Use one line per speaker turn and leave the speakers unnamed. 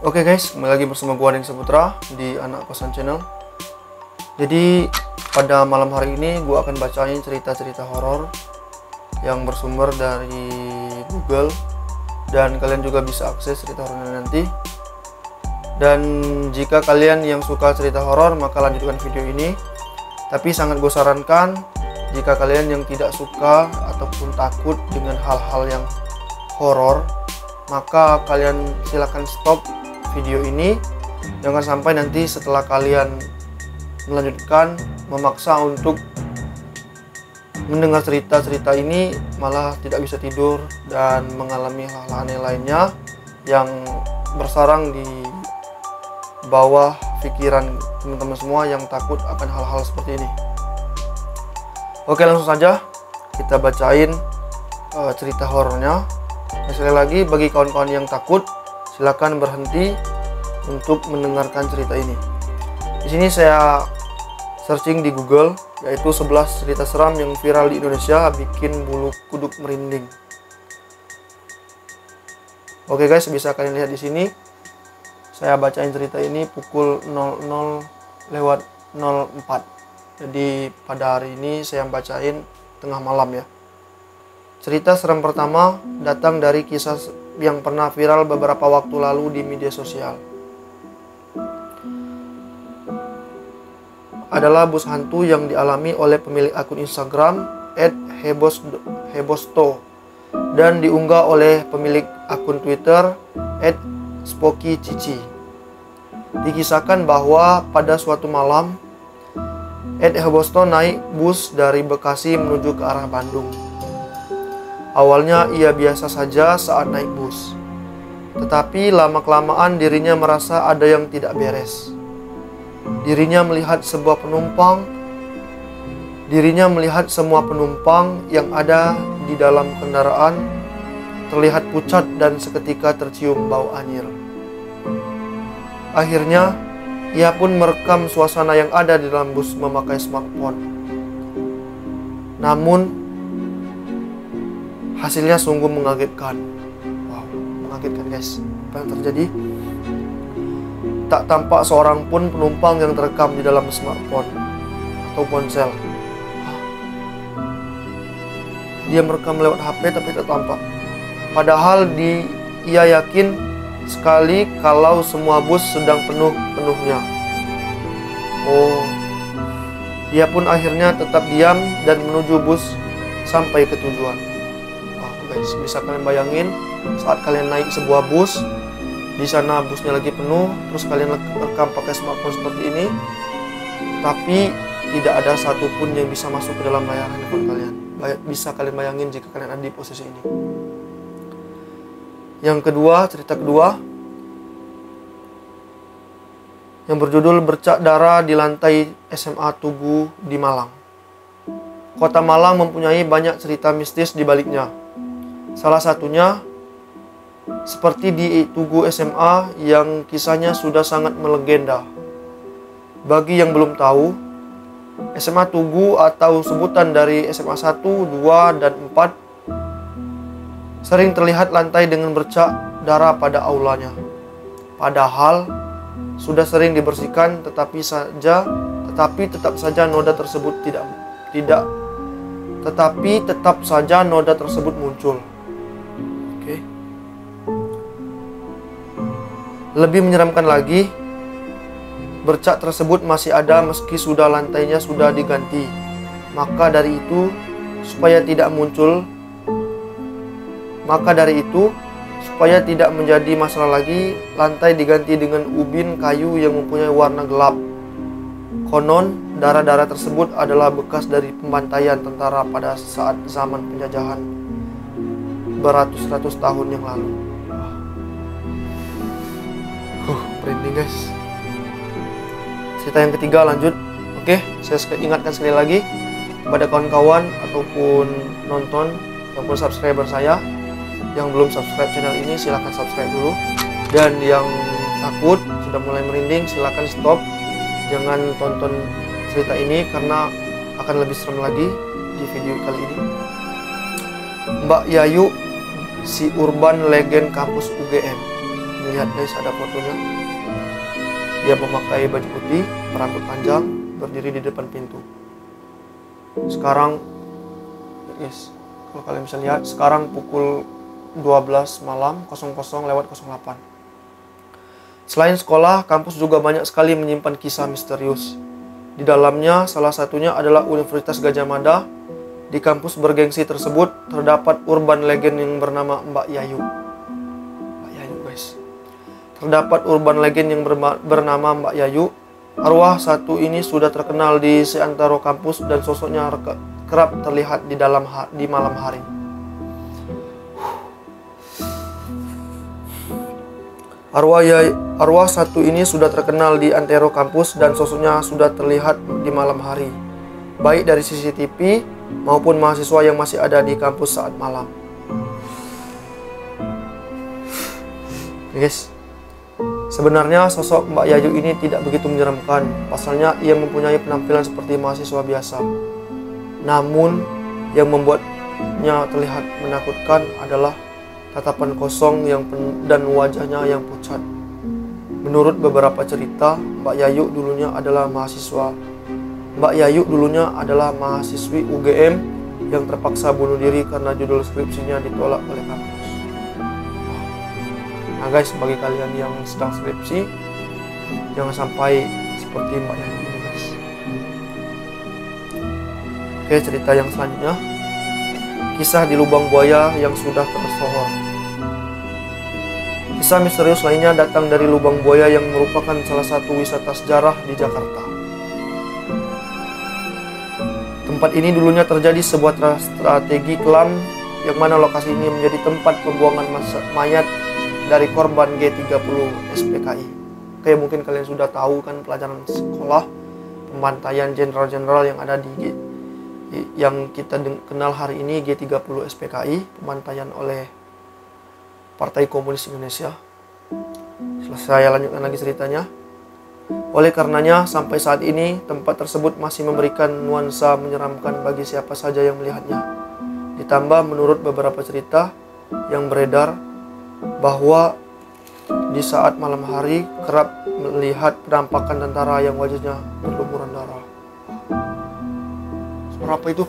Oke guys, kembali lagi bersama gua Ning Saputra di Anak Kosan Channel. Jadi pada malam hari ini gua akan bacain cerita-cerita horor yang bersumber dari Google, dan kalian juga bisa akses cerita horornya nanti. Dan jika kalian yang suka cerita horor, maka lanjutkan video ini. Tapi sangat gue sarankan jika kalian yang tidak suka ataupun takut dengan hal-hal yang horor, maka kalian silahkan stop video ini. Jangan sampai nanti setelah kalian melanjutkan memaksa untuk mendengar cerita-cerita ini malah tidak bisa tidur dan mengalami hal-hal aneh lainnya yang bersarang di bawah pikiran teman-teman semua yang takut akan hal-hal seperti ini. Oke, langsung saja kita bacain cerita horornya. Sekali lagi, bagi kawan-kawan yang takut, silakan berhenti untuk mendengarkan cerita ini. Di sini saya searching di Google, yaitu 11 cerita seram yang viral di Indonesia bikin bulu kuduk merinding. Oke guys, bisa kalian lihat di sini. Saya bacain cerita ini pukul 00:04. Jadi pada hari ini saya bacain tengah malam ya. Cerita seram pertama datang dari kisah yang pernah viral beberapa waktu lalu di media sosial. Adalah bus hantu yang dialami oleh pemilik akun Instagram @hebosto dan diunggah oleh pemilik akun Twitter @spookycici. Dikisahkan bahwa pada suatu malam @hebosto naik bus dari Bekasi menuju ke arah Bandung. Awalnya ia biasa saja saat naik bus, tetapi lama-kelamaan dirinya merasa ada yang tidak beres. Dirinya melihat semua penumpang yang ada di dalam kendaraan terlihat pucat dan seketika tercium bau anyir. Akhirnya, ia pun merekam suasana yang ada di dalam bus memakai smartphone. Namun, hasilnya sungguh mengagetkan. Wow, mengagetkan guys. Apa yang terjadi? Tak tampak seorang pun penumpang yang terekam di dalam smartphone atau ponsel. Dia merekam lewat HP tapi tak tampak. Padahal ia yakin sekali kalau semua bus sedang penuhnya. Dia pun akhirnya tetap diam dan menuju bus sampai ke tujuan. Guys, bisa kalian bayangin saat kalian naik sebuah bus, di sana busnya lagi penuh, terus kalian rekam pakai smartphone seperti ini, tapi tidak ada satupun yang bisa masuk ke dalam layar handphone kalian. Bisa kalian bayangin jika kalian ada di posisi ini. Yang kedua, cerita kedua yang berjudul Bercak Darah di Lantai SMA Tugu di Malang. Kota Malang mempunyai banyak cerita mistis di baliknya. Salah satunya seperti di Tugu SMA yang kisahnya sudah sangat melegenda. Bagi yang belum tahu, SMA Tugu atau sebutan dari SMA 1, 2, dan 4 sering terlihat lantai dengan bercak darah pada aulanya. Padahal sudah sering dibersihkan, tetapi tetap saja noda tersebut muncul. Lebih menyeramkan lagi, bercak tersebut masih ada meski lantainya sudah diganti. Maka dari itu, supaya tidak menjadi masalah lagi, lantai diganti dengan ubin kayu yang mempunyai warna gelap. Konon, darah-darah tersebut adalah bekas dari pembantaian tentara pada saat zaman penjajahan beratus-ratus tahun yang lalu. Merinding guys. Cerita yang ketiga lanjut. Oke, saya ingatkan sekali lagi kepada kawan-kawan ataupun nonton ataupun subscriber saya yang belum subscribe channel ini, silahkan subscribe dulu. Dan yang takut sudah mulai merinding, silahkan stop. Jangan tonton cerita ini karena akan lebih serem lagi di video kali ini. Mbak Yayu, si urban legend kampus UGM. Lihat guys, ada fotonya. Dia memakai baju putih, berambut panjang, berdiri di depan pintu. Sekarang guys, kalau kalian bisa lihat, sekarang pukul 12 malam 00:08. Selain sekolah, kampus juga banyak sekali menyimpan kisah misterius. Di dalamnya, salah satunya adalah Universitas Gadjah Mada. Di kampus bergengsi tersebut terdapat urban legend yang bernama Mbak Yayu. Mbak Yayu guys. Terdapat urban legend yang bernama Mbak Yayu. Arwah satu ini sudah terkenal di seantero kampus dan sosoknya kerap terlihat di malam hari. Arwah satu ini sudah terkenal di antero kampus dan sosoknya sudah terlihat di malam hari, baik dari CCTV maupun mahasiswa yang masih ada di kampus saat malam. Guys, sebenarnya sosok Mbak Yayu ini tidak begitu menyeramkan. Pasalnya ia mempunyai penampilan seperti mahasiswa biasa. Namun yang membuatnya terlihat menakutkan adalah tatapan kosong dan wajahnya yang pucat. Menurut beberapa cerita, Mbak Yayu dulunya adalah mahasiswi UGM yang terpaksa bunuh diri karena judul skripsinya ditolak oleh kampus. Nah guys, bagi kalian yang sedang skripsi, jangan sampai seperti Mbak Yayu ini guys. Oke, cerita yang selanjutnya, kisah di lubang buaya yang sudah tersohor. Kisah misterius lainnya datang dari lubang buaya yang merupakan salah satu wisata sejarah di Jakarta. Tempat ini dulunya terjadi sebuah strategi kelam yang mana lokasi ini menjadi tempat pembuangan mayat dari korban G30 SPKI. Kayak mungkin kalian sudah tahu kan, pelajaran sekolah pembantaian jenderal-jenderal yang ada yang kita kenal hari ini G30 SPKI, pembantaian oleh Partai Komunis Indonesia. Saya lanjutkan lagi ceritanya. Oleh karenanya, sampai saat ini tempat tersebut masih memberikan nuansa menyeramkan bagi siapa saja yang melihatnya. Ditambah menurut beberapa cerita yang beredar bahwa di saat malam hari kerap melihat penampakan tentara yang wajahnya berlumuran darah. Suara apa itu?